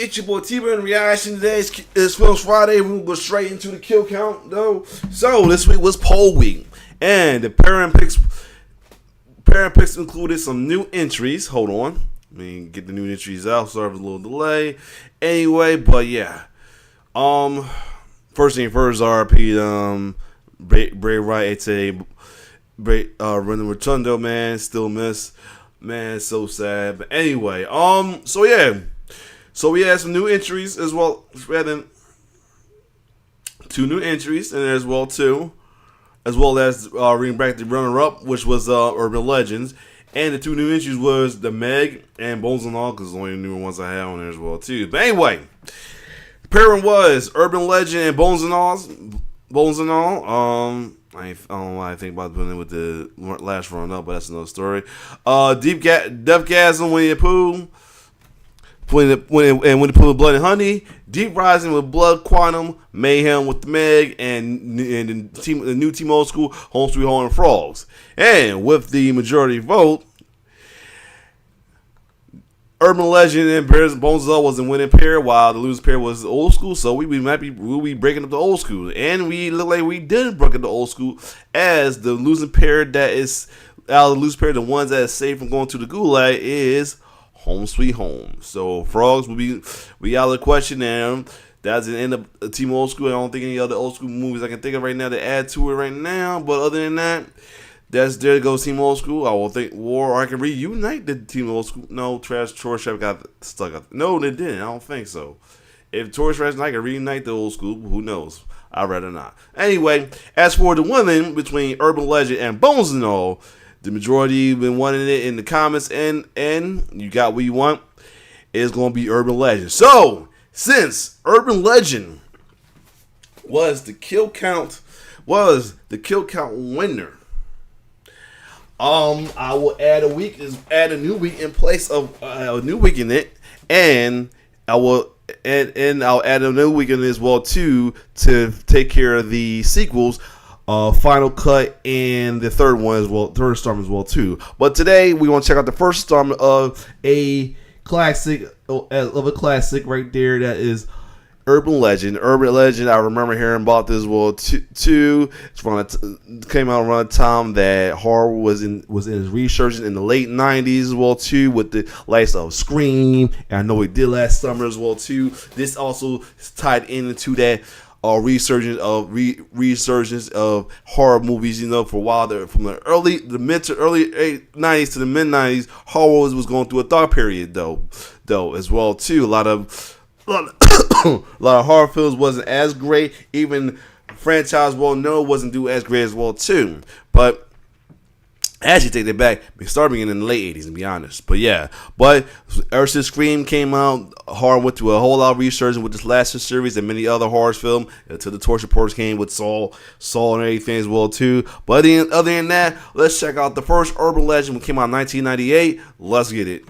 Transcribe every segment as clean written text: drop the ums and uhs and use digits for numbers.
It's your boy T-Burn reaction. Today is Films Friday. We're going to go straight into the kill count, though. So, this week was poll week. And the parent picks included some new entries. Hold on. Let me get the new entries out. Sorry for a little delay. Anyway, but yeah. First thing first, RP, Bray Wyatt, Renner Rotundo, man. Still miss. Man, so sad. But anyway, so yeah. So we had some new entries as well. We had two new entries, and as well as bringing back the runner-up, which was Urban Legends, and the two new entries was the Meg and Bones and All, because the only new ones I had on there as well too. But anyway, pairing was Urban Legend and Bones and All. I don't know why I think about putting it with the last run-up, but that's another story. Deathgasm, Winnie the Pooh. When the Pooh with Blood and Honey, Deep Rising with Blood Quantum, Mayhem with the Meg, and the new Team Old School, Home Sweet Home and Frogs. And with the majority vote, Urban Legend and Bones was the winning pair, while the losing pair was Old School. So we'll be breaking up the Old School, and we look like we did break up the Old School, as the losing pair that is out of the losing pair, the ones that is safe from going to the Gulag is Home Sweet Home. So Frogs will be out of the question, and that's the end of Team Old School. I don't think any other Old School movies I can think of right now to add to it right now. But other than that, there goes Team Old School. I will think, or I can reunite the Team Old School. No, Tour Chef got stuck. No, they didn't. I don't think so. If Tour Chef and I can reunite the Old School, who knows? I'd rather not. Anyway, as for the women between Urban Legend and Bones and All, the majority been wanting it in the comments, and you got what you want. It's going to be Urban Legend. So, since Urban Legend was the kill count winner, I will add a new week in place of a new week in it, and I'll add a new week in it as well too, to take care of the sequels. Final Cut and the third installment as well too. But today we want to check out the first installment of a classic right there. That is Urban Legend. Urban Legend. I remember hearing about this too. Came out around the time that horror was in his resurgence in the late '90s as well too, with the likes of Scream. And I know he did last summer as well too. This also tied into that resurgence of horror movies. You know, for a while there, from the mid to early '90s to the mid '90s, horror was going through a dark period though as well too. A lot of horror films wasn't as great. Even franchise wasn't do as great as well too. But actually, take that back. We started beginning in the late 80s, to be honest. But yeah, ever since Scream came out, horror went through a whole lot of research with this last series and many other horror films until the Torture Reports came with Saw and everything as well too. But other than that, let's check out the first Urban Legend, which came out in 1998. Let's get it.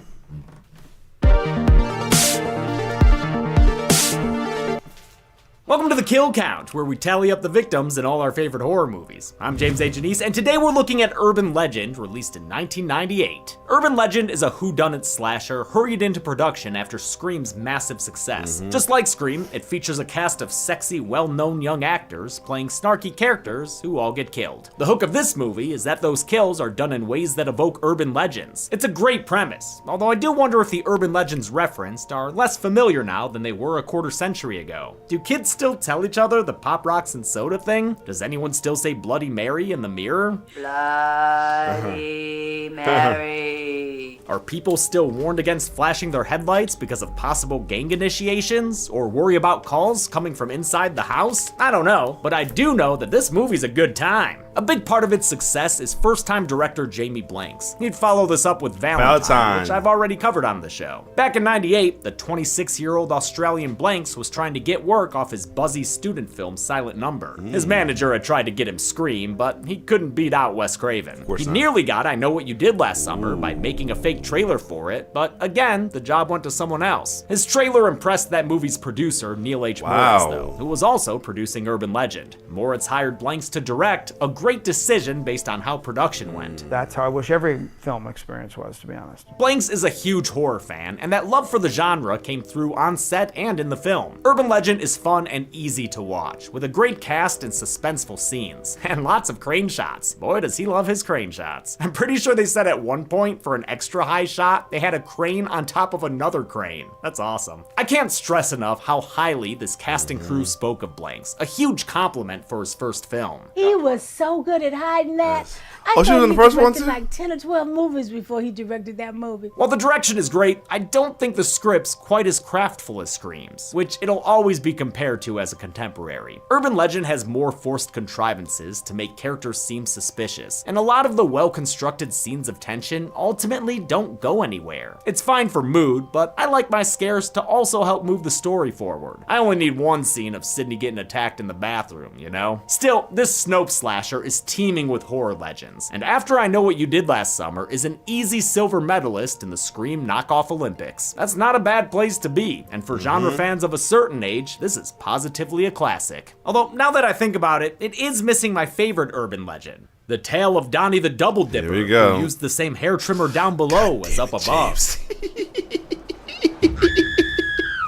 Welcome to the Kill Count, where we tally up the victims in all our favorite horror movies. I'm James A. Janice, and today we're looking at Urban Legend, released in 1998. Urban Legend is a whodunit slasher hurried into production after Scream's massive success. Just like Scream, it features a cast of sexy, well-known young actors playing snarky characters who all get killed. The hook of this movie is that those kills are done in ways that evoke urban legends. It's a great premise, although I do wonder if the urban legends referenced are less familiar now than they were a quarter century ago. Do kids still tell each other the Pop Rocks and Soda thing? Does anyone still say Bloody Mary in the mirror? Bloody Mary. Are people still warned against flashing their headlights because of possible gang initiations? Or worry about calls coming from inside the house? I don't know, but I do know that this movie's a good time. A big part of its success is first-time director Jamie Blanks. He'd follow this up with Valentine, which I've already covered on the show. Back in '98, the 26-year-old Australian Blanks was trying to get work off his buzzy student film Silent Number. His manager had tried to get him Scream, but he couldn't beat out Wes Craven. He nearly got I Know What You Did Last Summer by making a fake trailer for it, but again, the job went to someone else. His trailer impressed that movie's producer, Neil H. Moritz, though, who was also producing Urban Legend. Moritz hired Blanks to direct, agreed great decision based on how production went. That's how I wish every film experience was, to be honest. Blanks is a huge horror fan, and that love for the genre came through on set and in the film. Urban Legend is fun and easy to watch, with a great cast and suspenseful scenes, and lots of crane shots. Boy, does he love his crane shots. I'm pretty sure they said at one point, for an extra high shot, they had a crane on top of another crane. That's awesome. I can't stress enough how highly this cast and crew spoke of Blanks, a huge compliment for his first film. He was so good at hiding that. Oh, she was in the first one, He too? directed like 10 or 12 movies before he directed that movie. While the direction is great, I don't think the script's quite as craftful as Scream's, which it'll always be compared to as a contemporary. Urban Legend has more forced contrivances to make characters seem suspicious, and a lot of the well-constructed scenes of tension ultimately don't go anywhere. It's fine for mood, but I like my scares to also help move the story forward. I only need one scene of Sidney getting attacked in the bathroom, you know? Still, this Snope slasher is teeming with horror legends, and After I Know What You Did Last Summer is an easy silver medalist in the Scream knockoff Olympics. That's not a bad place to be, and for genre fans of a certain age, this is positively a classic. Although, now that I think about it, it is missing my favorite urban legend. The tale of Donnie the Double Dipper, Here we go. who used the same hair trimmer down below as up above.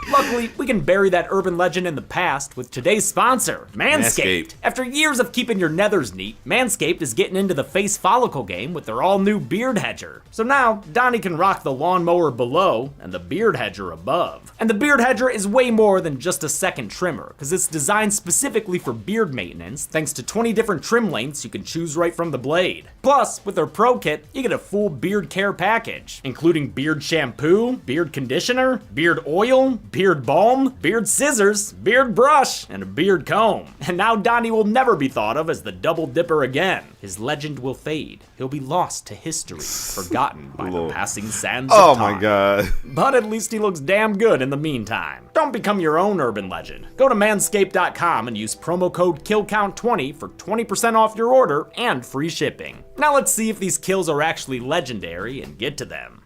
Luckily, we can bury that urban legend in the past with today's sponsor, Manscaped. Manscaped. After years of keeping your nethers neat, Manscaped is getting into the face follicle game with their all-new beard hedger. So now, Donnie can rock the lawnmower below and the beard hedger above. And the beard hedger is way more than just a second trimmer, because it's designed specifically for beard maintenance, thanks to 20 different trim lengths you can choose right from the blade. Plus, with their Pro Kit, you get a full beard care package, including beard shampoo, beard conditioner, beard oil, beard balm, beard scissors, beard brush, and a beard comb. And now Donnie will never be thought of as the Double Dipper again. His legend will fade. He'll be lost to history, forgotten by the Lord. passing sands Oh of time. my god. But at least he looks damn good in the meantime. Don't become your own urban legend. Go to manscaped.com and use promo code KILLCOUNT20 for 20% off your order and free shipping. Now let's see if these kills are actually legendary and get to them.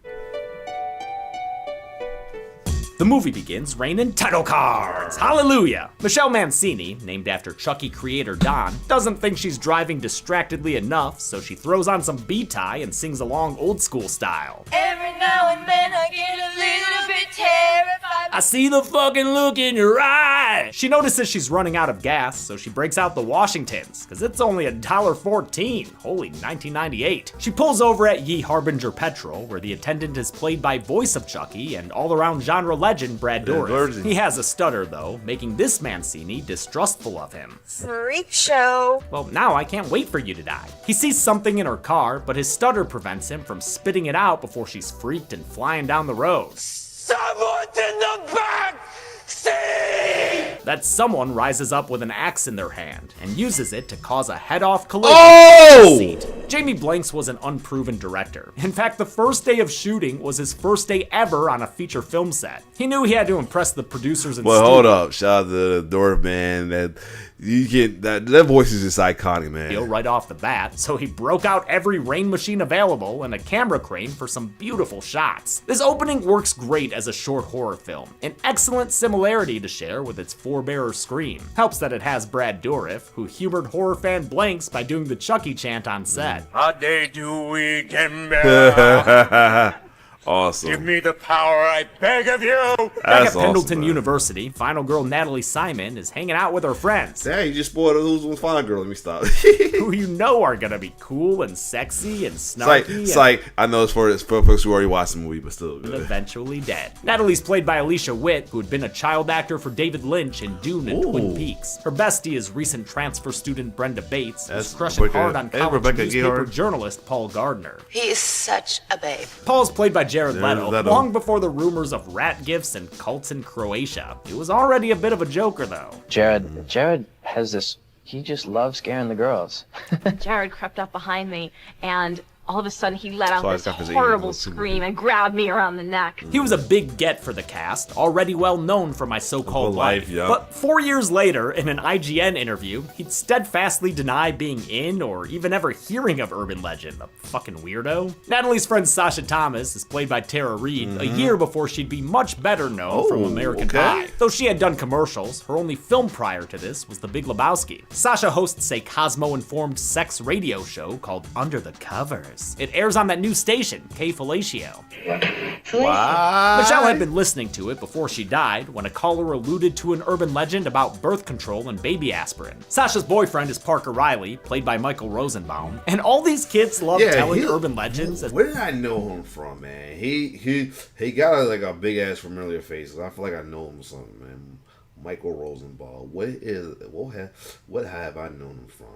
The movie begins raining title cards. Hallelujah! Michelle Mancini, named after Chucky creator Don, doesn't think she's driving distractedly enough, so she throws on some B-tie and sings along old school style. Every now and then I get a little bit terrified. I see the fucking look in your eye. She notices she's running out of gas, so she breaks out the Washingtons, cause it's only $1.14. Holy 1998. She pulls over at Ye Harbinger Petrol, where the attendant is played by voice of Chucky and all-around genre legend Brad Dourif. Virgin. He has a stutter though, making this Mancini distrustful of him. Freak show. Well, now I can't wait for you to die. He sees something in her car, but his stutter prevents him from spitting it out before she's freaked and flying down the road. Someone's in the back seat. That someone rises up with an axe in their hand and uses it to cause a head-off collision Oh! with the seat. Jamie Blanks was an unproven director. In fact, the first day of shooting was his first day ever on a feature film set. He knew he had to impress the producers and Well, studio hold up. Shout out to the Dorf, man. That voice is just iconic, man. right off the bat, so he broke out every rain machine available and a camera crane for some beautiful shots. This opening works great as a short horror film, an excellent similarity to share with its forebearer Scream. Helps that it has Brad Dourif, who humored horror fan Blanks by doing the Chucky chant on set. A day to weekend. Awesome. Give me the power, I beg of you. Back That's at Pendleton awesome, man. University, final girl Natalie Simon is hanging out with her friends, Dang, you just spoiled who's on Final Girl. Let me stop. who you know are gonna be cool and sexy and snarky It's and like I know it's for folks who already watched the movie, but still good. eventually dead. Natalie's played by Alicia Witt, who had been a child actor for David Lynch in Dune and Ooh. Twin Peaks. Her bestie is recent transfer student Brenda Bates, who's That's crushing Rebecca- hard on hey, college Rebecca newspaper Gayheart. journalist Paul Gardner. He is such a babe. Paul's played by Jared Leto, Leto. long before the rumors of rat gifts and cults in Croatia. He was already a bit of a joker, though. Jared has this, he just loves scaring the girls. Jared crept up behind me and All of a sudden, he let out So this he's got this horrible alien scream and grabbed me around the neck. He was a big get for the cast, already well known for My So-Called Life. Yeah. But 4 years later, in an IGN interview, he'd steadfastly deny being in or even ever hearing of Urban Legend. A fucking weirdo. Natalie's friend Sasha Thomas is played by Tara Reid a year before she'd be much better known from American Pie. Though she had done commercials, her only film prior to this was The Big Lebowski. Sasha hosts a Cosmo-informed sex radio show called Under the Covers. It airs on that new station, K Fellatio. Michelle had been listening to it before she died when a caller alluded to an urban legend about birth control and baby aspirin. Sasha's boyfriend is Parker Riley, played by Michael Rosenbaum, and all all these kids love telling urban legends. Where did I know him from, man? He got a big ass familiar face. I feel like I know him or something, man. Michael Rosenbaum. What have I known him from?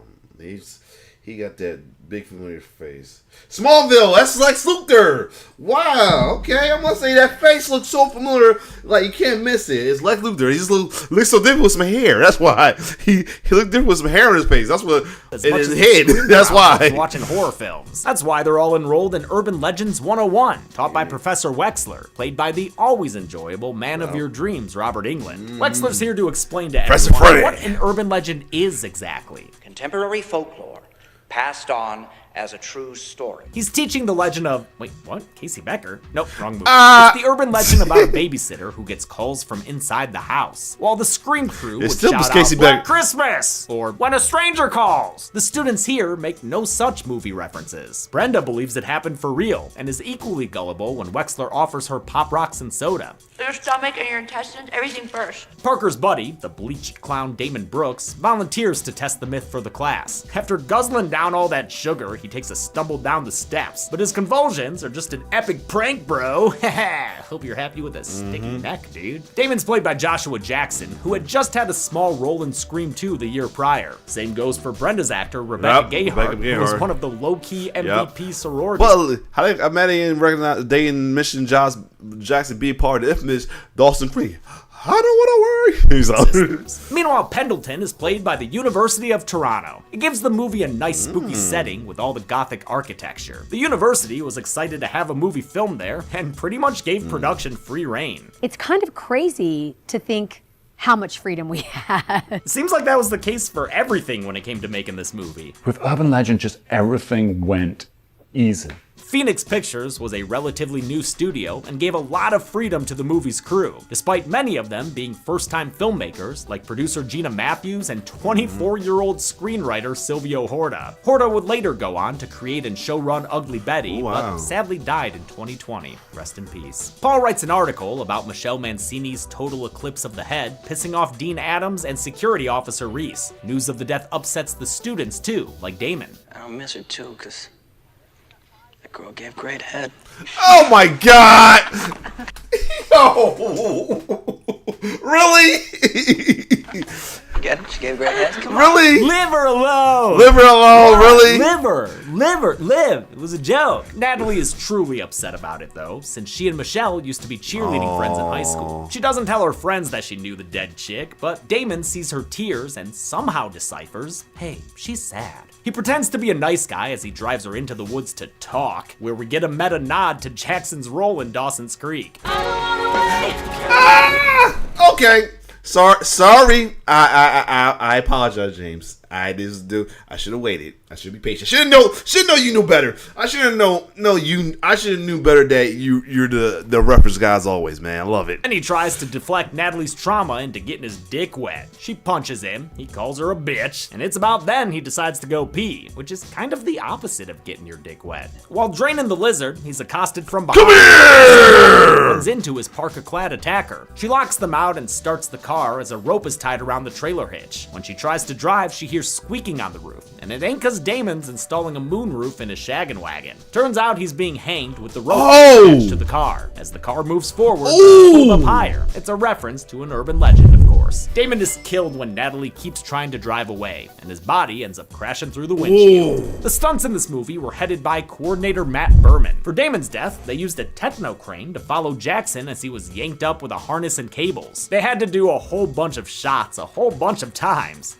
He got that big familiar face. Smallville, that's Lex Luthor. Wow, okay, I must say that face looks so familiar, like you can't miss it. It's Lex Luthor. He just looks so different with some hair. That's why he looked different with some hair on his face. That's what in his head. That's why. Watching horror films. That's why they're all enrolled in Urban Legends 101, taught by Professor Wexler, played by the always enjoyable man of your dreams, Robert Englund. Wexler's here to explain to everyone what an urban legend is exactly. Contemporary folklore passed on as a true story. He's teaching the legend of, wait, what? Casey Becker? Nope, wrong movie. It's the urban legend about a babysitter who gets calls from inside the house, while the Scream crew would shout out, Casey Black Becker. Christmas, or When a Stranger Calls. The students here make no such movie references. Brenda believes it happened for real, and is equally gullible when Wexler offers her Pop Rocks and soda. Your stomach and your intestines, everything first. Parker's buddy, the bleached clown Damon Brooks, volunteers to test the myth for the class. After guzzling down all that sugar, he takes a stumble down the steps, but his convulsions are just an epic prank, bro. Haha, hope you're happy with a sticky neck, dude. Damon's played by Joshua Jackson, who had just had a small role in Scream 2 the year prior. Same goes for Brenda's actor, Rebecca Gayheart, who was one of the low-key MVP sororities. Well, I met him recognize they in Mission Jackson be part of the infamous Dawson Creek. I don't want to worry. He's out. Meanwhile, Pendleton is played by the University of Toronto. It gives the movie a nice spooky setting with all the gothic architecture. The university was excited to have a movie filmed there and pretty much gave production free reign. It's kind of crazy to think how much freedom we had. It seems like that was the case for everything when it came to making this movie. With Urban Legend, just everything went easy. Phoenix Pictures was a relatively new studio and gave a lot of freedom to the movie's crew, despite many of them being first-time filmmakers like producer Gina Matthews and 24-year-old screenwriter Silvio Horta. Horta would later go on to create and showrun Ugly Betty, but sadly died in 2020. Rest in peace. Paul writes an article about Michelle Mancini's total eclipse of the head, pissing off Dean Adams and security officer Reese. News of the death upsets the students too, like Damon. I don't miss her too, because girl gave great head. Oh my god! Oh, really? Get it? She gave great head. Come on. Really? Leave her alone! Live her alone, really? Live. It was a joke. Natalie is truly upset about it though, since she and Michelle used to be cheerleading friends in high school. She doesn't tell her friends that she knew the dead chick, but Damon sees her tears and somehow deciphers, hey, she's sad. He pretends to be a nice guy as he drives her into the woods to talk, where we get a meta nod to Jackson's role in Dawson's Creek. Okay. Sorry. I apologize, James. I should have waited. I should be patient. Should know you knew better. I should have knew better that you're the reference guy as always, man. I love it. And he tries to deflect Natalie's trauma into getting his dick wet. She punches him, he calls her a bitch, and it's about then he decides to go pee, which is kind of the opposite of getting your dick wet. While draining the lizard, he's accosted from behind. Come here! Runs into his parka-clad attacker. She locks them out and starts the car as a rope is tied around the trailer hitch. When she tries to drive, she hears squeaking on the roof, and it ain't cause Damon's installing a moonroof in his shaggin' wagon. Turns out he's being hanged with the rope attached to the car. As the car moves forward, pulled up higher. It's a reference to an urban legend, of course. Damon is killed when Natalie keeps trying to drive away, and his body ends up crashing through the windshield. The stunts in this movie were headed by coordinator Matt Berman. For Damon's death, they used a techno crane to follow Jackson as he was yanked up with a harness and cables. They had to do a whole bunch of shots a whole bunch of times.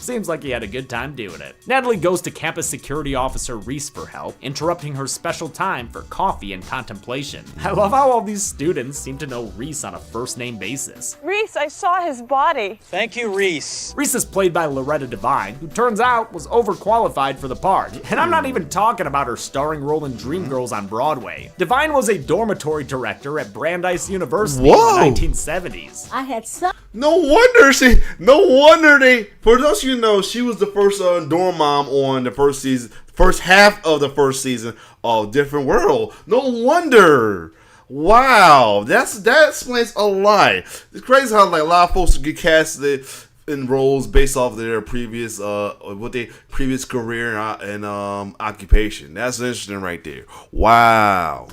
Seems like he had a good time doing it. Natalie goes to campus security officer Reese for help, interrupting her special time for coffee and contemplation. I love how all these students seem to know Reese on a first-name basis. Reese, I saw his body. Thank you, Reese. Reese is played by Loretta Devine, who turns out was overqualified for the part. And I'm not even talking about her starring role in Dreamgirls on Broadway. Devine was a dormitory director at Brandeis University Whoa. in the 1970s. I had some. No wonder they. For those of you who know, she was the first dorm mom on the first season, first half of the first season of Different World. No wonder. Wow, that explains a lot. It's crazy how like a lot of folks get casted in roles based off their previous previous career and occupation. That's interesting right there. Wow.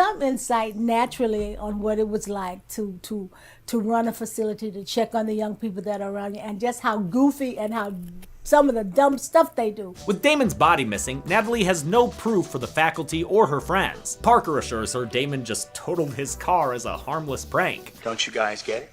Some insight naturally on what it was like to run a facility, to check on the young people that are around you, and just how goofy and how some of the dumb stuff they do. With Damon's body missing, Natalie has no proof for the faculty or her friends. Parker assures her Damon just totaled his car as a harmless prank. Don't you guys get it?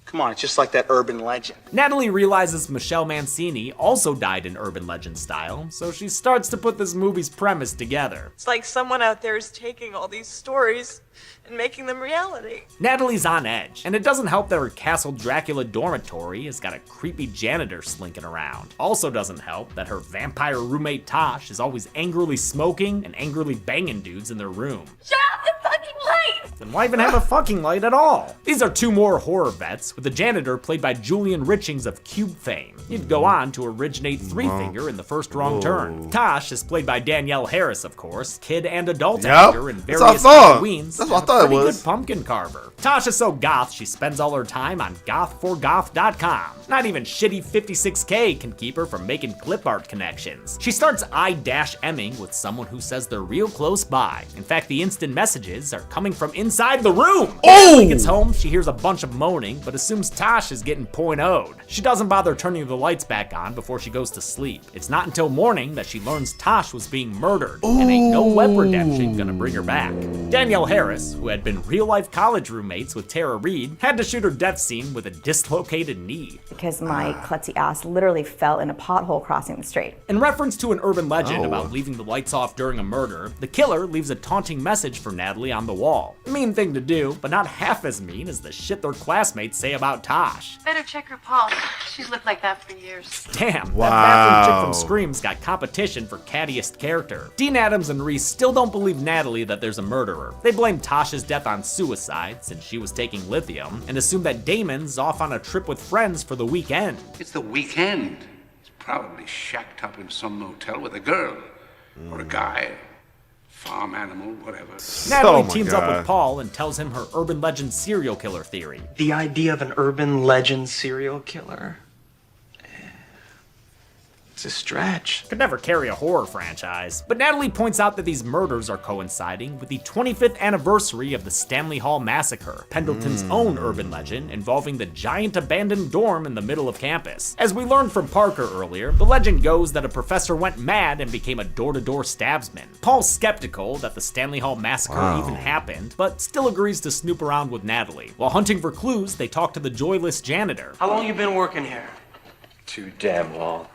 Come on, it's just like that urban legend. Natalie realizes Michelle Mancini also died in urban legend style, so she starts to put this movie's premise together. It's like someone out there is taking all these stories and making them reality. Natalie's on edge, and it doesn't help that her Castle Dracula dormitory has got a creepy janitor slinking around. Also doesn't help that her vampire roommate Tosh is always angrily smoking and angrily banging dudes in their room. Shut off the fucking light! Then why even have a fucking light at all? These are two more horror vets, with the janitor played by Julian Richings of Cube fame. He'd go on to originate Three Finger in The First Wrong Turn. Tosh is played by Danielle Harris, of course, kid and adult actor in various Halloweens. That's what I thought it was. Good pumpkin carver. Tosh is so goth, she spends all her time on goth4goth.com. Not even shitty 56K can keep her from making clip art connections. She starts I-Emming with someone who says they're real close by. In fact, the instant messages are coming from inside the room. When she gets home, she hears a bunch of moaning, but assumes Tosh is getting .0'd. She doesn't bother turning the lights back on before she goes to sleep. It's not until morning that she learns Tosh was being murdered, and ain't no web redemption gonna bring her back. Danielle Harris, who had been real-life college roommates with Tara Reid, had to shoot her death scene with a dislocated knee. Because my klutzy ass literally fell in a pothole crossing the street. In reference to an urban legend about leaving the lights off during a murder, the killer leaves a taunting message for Natalie on the wall. Mean thing to do, but not half as mean as the shit their classmates say about Tosh. Better check her pulse. She's looked like that for years. Damn, that bathroom chick from Scream's got competition for cattiest character. Dean Adams and Reese still don't believe Natalie that there's a murderer. They blame Tosh's death on suicide, since she was taking lithium, and assume that Damon's off on a trip with friends for the weekend. It's the weekend. He's probably shacked up in some motel with a girl. Or a guy. Farm animal, whatever. Natalie teams up with Paul and tells him her urban legend serial killer theory. The idea of an urban legend serial killer? It's a stretch. Could never carry a horror franchise. But Natalie points out that these murders are coinciding with the 25th anniversary of the Stanley Hall Massacre, Pendleton's own urban legend involving the giant abandoned dorm in the middle of campus. As we learned from Parker earlier, the legend goes that a professor went mad and became a door-to-door stabsman. Paul's skeptical that the Stanley Hall Massacre even happened, but still agrees to snoop around with Natalie. While hunting for clues, they talk to the joyless janitor. How long you been working here? Too damn long.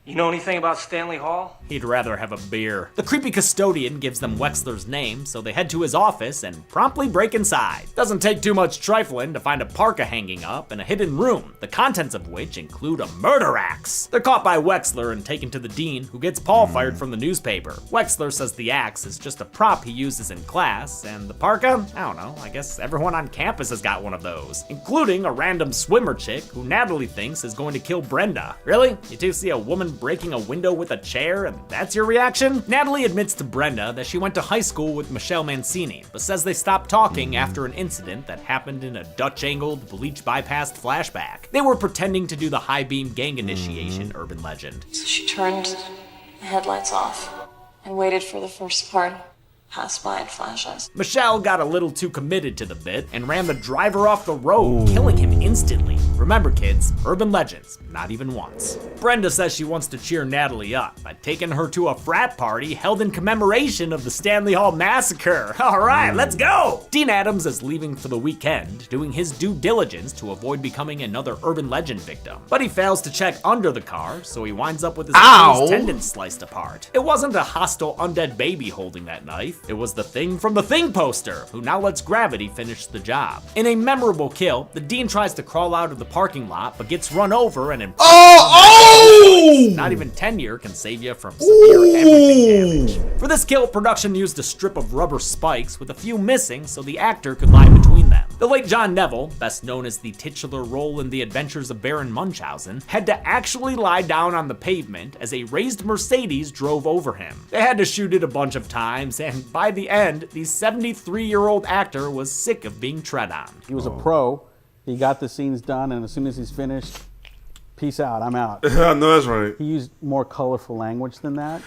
You know anything about Stanley Hall? He'd rather have a beer. The creepy custodian gives them Wexler's name, so they head to his office and promptly break inside. Doesn't take too much trifling to find a parka hanging up in a hidden room, the contents of which include a murder axe. They're caught by Wexler and taken to the dean, who gets Paul fired from the newspaper. Wexler says the axe is just a prop he uses in class, and the parka? I don't know, I guess everyone on campus has got one of those, including a random swimmer chick who Natalie thinks is going to kill Brenda. Really? You two see a woman breaking a window with a chair and that's your reaction? Natalie admits to Brenda that she went to high school with Michelle Mancini, but says they stopped talking after an incident that happened in a Dutch-angled, bleach-bypassed flashback. They were pretending to do the high-beam gang initiation urban legend. So she turned the headlights off and waited for the first part. pass by in flashes. Michelle got a little too committed to the bit and ran the driver off the road, killing him instantly. Remember kids, urban legends, not even once. Brenda says she wants to cheer Natalie up by taking her to a frat party held in commemoration of the Stanley Hall Massacre. All right, let's go! Dean Adams is leaving for the weekend, doing his due diligence to avoid becoming another urban legend victim. But he fails to check under the car, so he winds up with his Achilles tendon sliced apart. It wasn't a hostile undead baby holding that knife. It was the Thing from the Thing poster, who now lets gravity finish the job. In a memorable kill, the Dean tries to crawl out of the parking lot, but gets run over and not even tenure can save you from severe everything damage. For this kill, production used a strip of rubber spikes with a few missing so the actor could lie between them. The late John Neville, best known as the titular role in The Adventures of Baron Munchausen, had to actually lie down on the pavement as a raised Mercedes drove over him. They had to shoot it a bunch of times, and by the end, the 73-year-old actor was sick of being tread on. He was a pro. He got the scenes done, and as soon as he's finished, peace out, I'm out. I know that's right. He used more colorful language than that.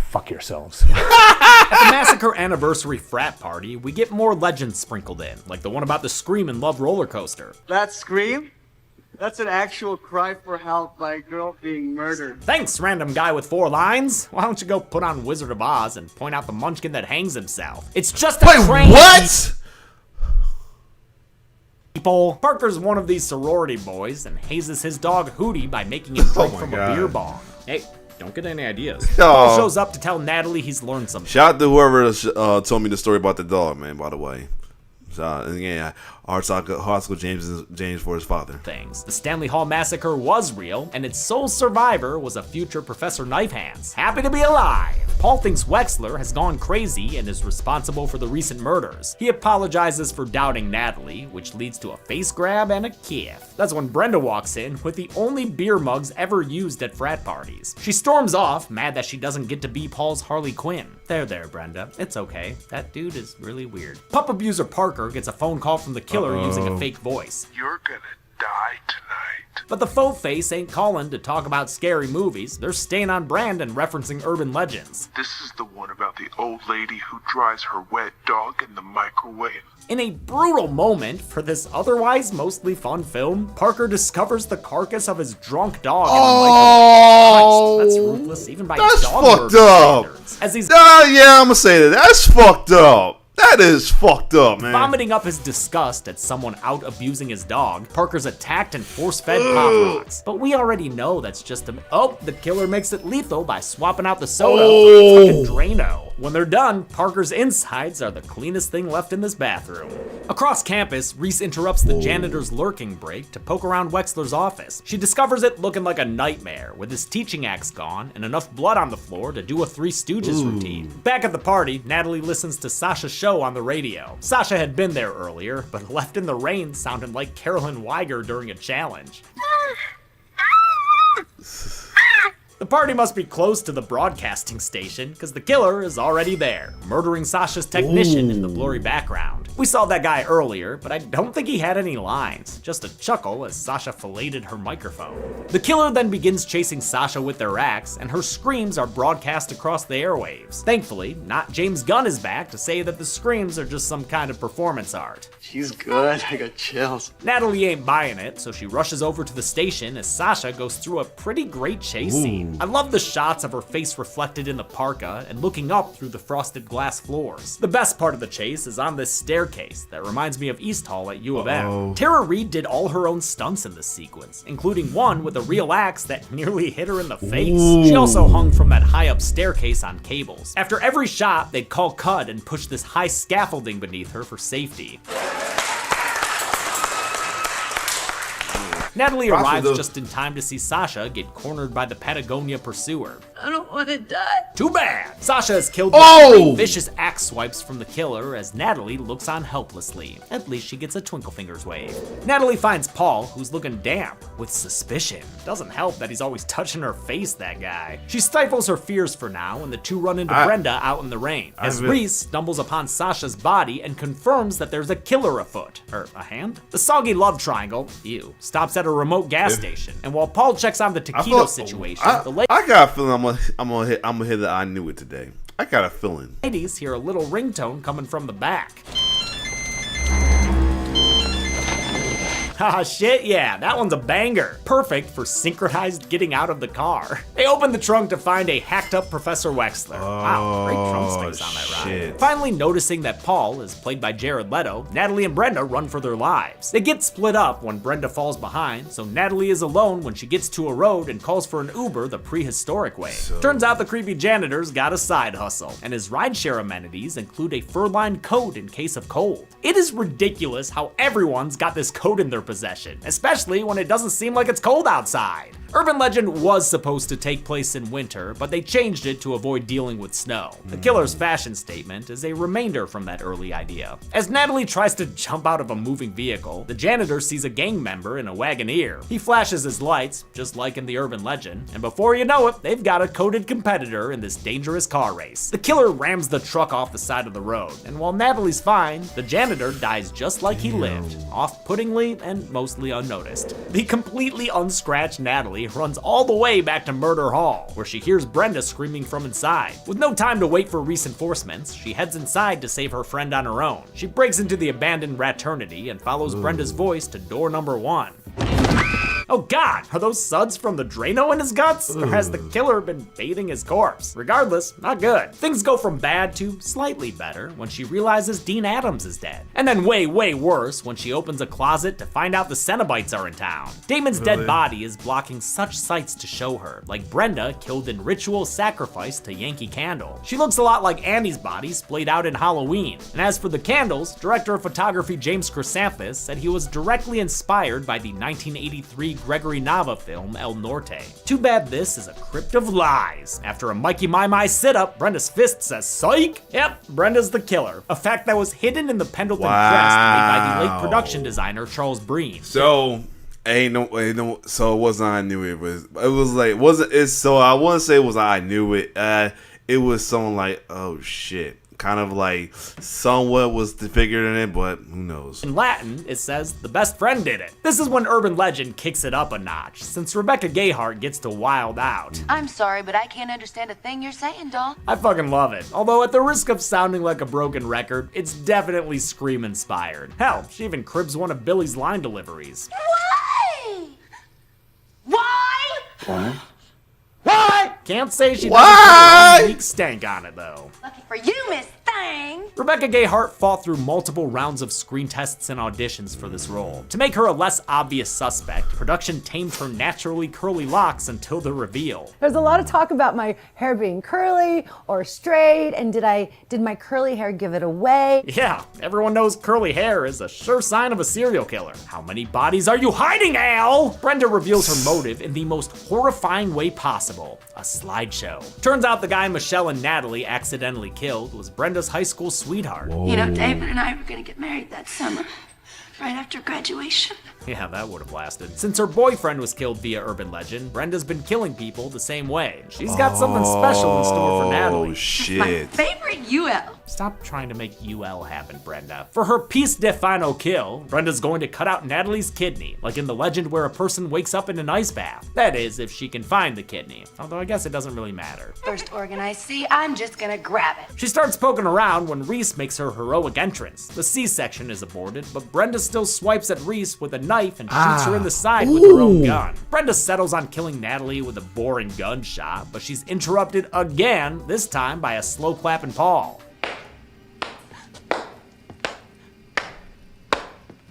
Fuck yourselves. At the Massacre Anniversary frat party, we get more legends sprinkled in, like the one about the Scream and Love roller coaster. That scream? That's an actual cry for help by a girl being murdered. Thanks, random guy with 4 lines. Why don't you go put on Wizard of Oz and point out the munchkin that hangs himself? It's just a train. What? People. Parker's one of these sorority boys and hazes his dog Hootie by making him drink from a beer bong. Hey, don't get any ideas. Paul shows up to tell Natalie he's learned something. Shout out to whoever told me the story about the dog, man, by the way. Yeah, Hartsell James for his father. Things. The Stanley Hall Massacre was real, and its sole survivor was a future Professor Knifehands. Happy to be alive! Paul thinks Wexler has gone crazy and is responsible for the recent murders. He apologizes for doubting Natalie, which leads to a face grab and a kiss. That's when Brenda walks in with the only beer mugs ever used at frat parties. She storms off, mad that she doesn't get to be Paul's Harley Quinn. There, Brenda. It's okay. That dude is really weird. Pup abuser Parker gets a phone call from the killer using a fake voice. You're gonna die tonight. But the faux face ain't calling to talk about scary movies. They're staying on brand and referencing urban legends. This is the one about the old lady who dries her wet dog in the microwave. In a brutal moment for this otherwise mostly fun film, Parker discovers the carcass of his drunk dog in the microwave. Christ, that's ruthless even by dog standards. As he's yeah, I'm gonna say that. That's fucked up. That is fucked up, man. Vomiting up his disgust at someone out abusing his dog, Parker's attacked and force-fed Pop Rocks. But we already know that's just a... Oh, the killer makes it lethal by swapping out the soda for fucking Drano. When they're done, Parker's insides are the cleanest thing left in this bathroom. Across campus, Reese interrupts the janitor's lurking break to poke around Wexler's office. She discovers it looking like a nightmare, with his teaching axe gone and enough blood on the floor to do a Three Stooges routine. Back at the party, Natalie listens to Sasha's show on the radio. Sasha had been there earlier, but left in the rain sounded like Carolyn Weiger during a challenge. The party must be close to the broadcasting station, because the killer is already there, murdering Sasha's technician in the blurry background. We saw that guy earlier, but I don't think he had any lines, just a chuckle as Sasha filleted her microphone. The killer then begins chasing Sasha with their axe, and her screams are broadcast across the airwaves. Thankfully, not James Gunn is back to say that the screams are just some kind of performance art. She's good. I got chills. Natalie ain't buying it, so she rushes over to the station as Sasha goes through a pretty great chase scene. I love the shots of her face reflected in the parka and looking up through the frosted glass floors. The best part of the chase is on this staircase that reminds me of East Hall at U of M. Tara Reid did all her own stunts in this sequence, including one with a real axe that nearly hit her in the face. She also hung from that high up staircase on cables. After every shot, they'd call cut and push this high scaffolding beneath her for safety. Natalie arrives just in time to see Sasha get cornered by the Patagonia pursuer. I don't want to die. Too bad! Sasha is killed with 3 vicious axe swipes from the killer as Natalie looks on helplessly. At least she gets a twinkle fingers wave. Natalie finds Paul, who's looking damp, with suspicion. Doesn't help that he's always touching her face, that guy. She stifles her fears for now, and the two run into Brenda out in the rain. As Reese stumbles upon Sasha's body and confirms that there's a killer afoot. Or a hand? The soggy love triangle, ew, stops at a remote gas station. And while Paul checks on the taquito situation, I got a feeling I'm gonna hit that I knew it today. I got a feeling. Ladies hear a little ringtone coming from the back. Ah, shit, yeah, that one's a banger. Perfect for synchronized getting out of the car. They open the trunk to find a hacked up Professor Wexler. Wow, great drum space on that ride. Finally noticing that Paul is played by Jared Leto, Natalie and Brenda run for their lives. They get split up when Brenda falls behind, so Natalie is alone when she gets to a road and calls for an Uber the prehistoric way. Turns out the creepy janitor's got a side hustle, and his rideshare amenities include a fur-lined coat in case of cold. It is ridiculous how everyone's got this coat in their possession, especially when it doesn't seem like it's cold outside. Urban Legend was supposed to take place in winter, but they changed it to avoid dealing with snow. The killer's fashion statement is a remainder from that early idea. As Natalie tries to jump out of a moving vehicle, the janitor sees a gang member in a Wagoneer. He flashes his lights, just like in the Urban Legend, and before you know it, they've got a coded competitor in this dangerous car race. The killer rams the truck off the side of the road, and while Natalie's fine, the janitor dies just like he lived, off-puttingly and mostly unnoticed. The completely unscratched Natalie runs all the way back to Murder Hall, where she hears Brenda screaming from inside. With no time to wait for reinforcements, she heads inside to save her friend on her own. She breaks into the abandoned Raternity and follows Brenda's voice to door number 1. Oh god, are those suds from the Drano in his guts? Or has the killer been bathing his corpse? Regardless, not good. Things go from bad to slightly better when she realizes Dean Adams is dead. And then way worse when she opens a closet to find out the Cenobites are in town. Damon's dead body is blocking such sights to show her, like Brenda killed in ritual sacrifice to Yankee Candle. She looks a lot like Annie's body splayed out in Halloween. And as for the candles, director of photography James Chrysanthus said he was directly inspired by the 1983 Gregory Nava film El Norte. Too bad this is a crypt of lies. After a Mikey My sit-up, Brenda's fist says psych. Yep, Brenda's the killer. A fact that was hidden in the Pendleton crest made by the late production designer Charles Breen. So so it wasn't I knew it was. It was like wasn't it? So I wouldn't say it was I knew it. It was someone like, oh shit. Kind of like somewhat was figured in it, but who knows. In Latin, it says, the best friend did it. This is when Urban Legend kicks it up a notch, since Rebecca Gayheart gets to wild out. I'm sorry, but I can't understand a thing you're saying, doll. I fucking love it. Although at the risk of sounding like a broken record, it's definitely Scream inspired. Hell, she even cribs one of Billy's line deliveries. Why? Why? What? Why? Can't say she doesn't put a unique stank on it though. Lucky for you, Miss Thing. Rebecca Gayheart fought through multiple rounds of screen tests and auditions for this role. To make her a less obvious suspect, production tamed her naturally curly locks until the reveal. There's a lot of talk about my hair being curly or straight, and did my curly hair give it away? Yeah, everyone knows curly hair is a sure sign of a serial killer. How many bodies are you hiding, Al? Brenda reveals her motive in the most horrifying way possible, a slideshow. Turns out the guy Michelle and Natalie accidentally killed was Brenda's high school sweetheart. You know, David and I were gonna get married that summer, right after graduation. Yeah, that would have lasted. Since her boyfriend was killed via Urban Legend, Brenda's been killing people the same way. She's got something special in store for Natalie. Oh shit. My favorite UL. Stop trying to make UL happen, Brenda. For her piece de final kill, Brenda's going to cut out Natalie's kidney, like in the legend where a person wakes up in an ice bath. That is, if she can find the kidney. Although I guess it doesn't really matter. First organ I see, I'm just gonna grab it. She starts poking around when Reese makes her heroic entrance. The C-section is aborted, but Brenda still swipes at Reese with a knife and shoots her in the side with her own gun. Brenda settles on killing Natalie with a boring gunshot, but she's interrupted again, this time by a slow clapping Paul.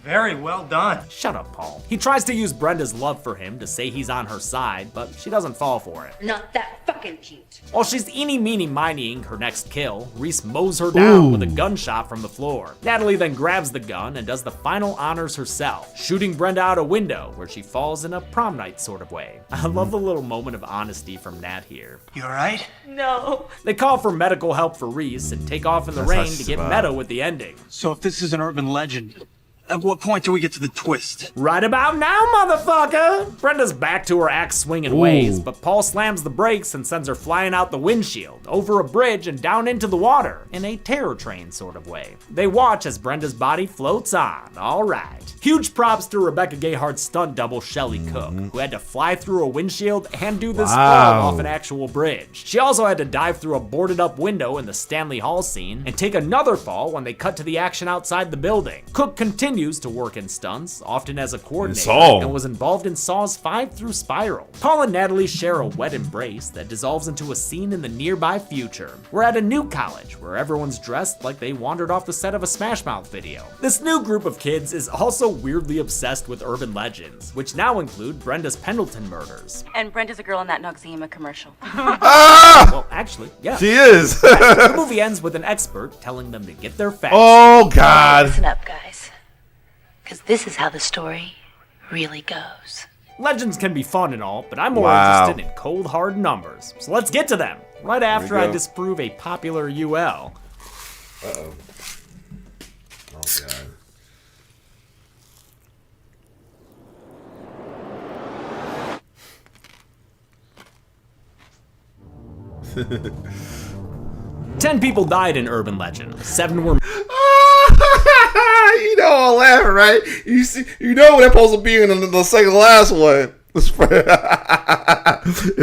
Very well done. Shut up, Paul. He tries to use Brenda's love for him to say he's on her side, but she doesn't fall for it. Not that fucking cute. While she's eeny-meeny-minying her next kill, Reese mows her down with a gunshot from the floor. Natalie then grabs the gun and does the final honors herself, shooting Brenda out a window where she falls in a prom night sort of way. I love the little moment of honesty from Nat here. You alright? No. They call for medical help for Reese and take off in the rain to get meta with the ending. So if this is an urban legend, At what point do we get to the twist? Right about now, motherfucker! Brenda's back to her axe swinging ways, but Paul slams the brakes and sends her flying out the windshield, over a bridge and down into the water, in a terror train sort of way. They watch as Brenda's body floats on, alright. Huge props to Rebecca Gayhart's stunt double Shelley Cook, who had to fly through a windshield and do this fall off an actual bridge. She also had to dive through a boarded up window in the Stanley Hall scene, and take another fall when they cut to the action outside the building. Cook continues to work in stunts, often as a coordinator, and was involved in Saws 5 through Spiral. Paul and Natalie share a wet embrace that dissolves into a scene in the nearby future. We're at a new college where everyone's dressed like they wandered off the set of a Smash Mouth video. This new group of kids is also weirdly obsessed with urban legends, which now include Brenda's Pendleton murders. And Brenda's a girl in that Noxzema commercial. Well, actually, yeah. She is. The movie ends with an expert telling them to get their facts. Oh, God. Listen up, guys. Because this is how the story really goes. Legends can be fun and all, but I'm more Wow. interested in cold, hard numbers. So let's get to them, right after I disprove a popular UL. Uh-oh. Oh, God. Ten people died in urban legend. 7 were You know I'm laughing, right? You see, you know they're supposed to be in the second last one. It's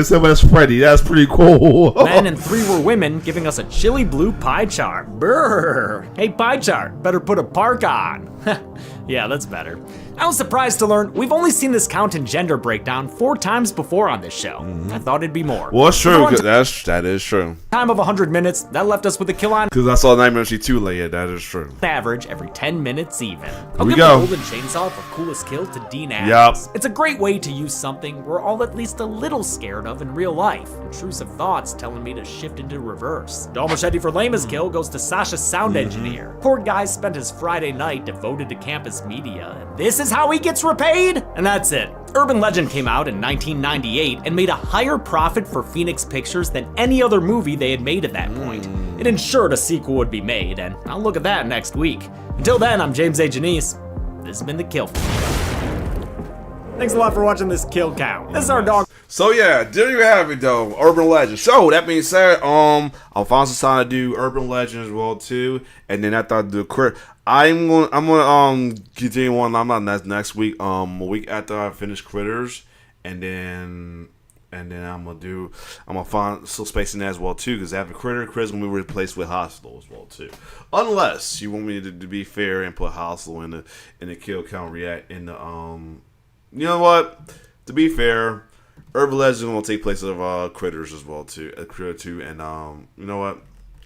that's Freddy. That's pretty cool. men and 3 were women, giving us a chilly blue pie chart. Brrr. Hey, pie chart, better put a park on. Yeah, that's better. I was surprised to learn we've only seen this count and gender breakdown 4 times before on this show. I thought it'd be more. Well, it's true. That is true. Time of 100 minutes, that left us with a kill on Because I saw Nightmare on Elm 2 later. That is true. average every 10 minutes even. I'll we give go. the Golden Chainsaw for coolest kill to Dean Adams. It's a great way to use something we're all at least a little scared of in real life. Intrusive thoughts telling me to shift into reverse. Dull Machete for lamest kill goes to Sasha's sound engineer. Poor guy spent his Friday night devoted to campus media, and this is how he gets repaid? And that's it. Urban Legend came out in 1998 and made a higher profit for Phoenix Pictures than any other movie they had made at that point. It ensured a sequel would be made, and I'll look at that next week. Until then, I'm James A. Janice. This has been The Kill. Thanks a lot for watching this kill count. This is our dog. So yeah, there you have it though, Urban Legend. So that being said, Alfonso's trying to do Urban Legend as well too, and then after I do Crit, I'm gonna continue on. I'm not next week. A week after I finish Critters, and then I'm gonna find still spacing that as well too, because after Critters gonna be replaced with Hostel as well too. Unless you want me to be fair and put Hostel in the kill count react in the You know what? To be fair, Urban Legend will take place of Critters as well too, Critter 2, and you know what?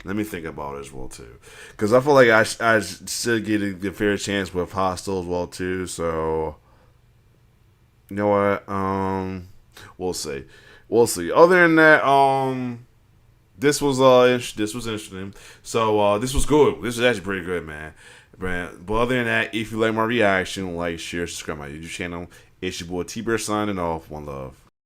Let me think about it as well too, because I feel like I should get a fair chance with Hostel as well too. So you know what? We'll see. Other than that, this was interesting. So this was good. This was actually pretty good, man. But other than that, if you like my reaction, like, share, subscribe to my YouTube channel. It's your boy T-Bear signing off. One love.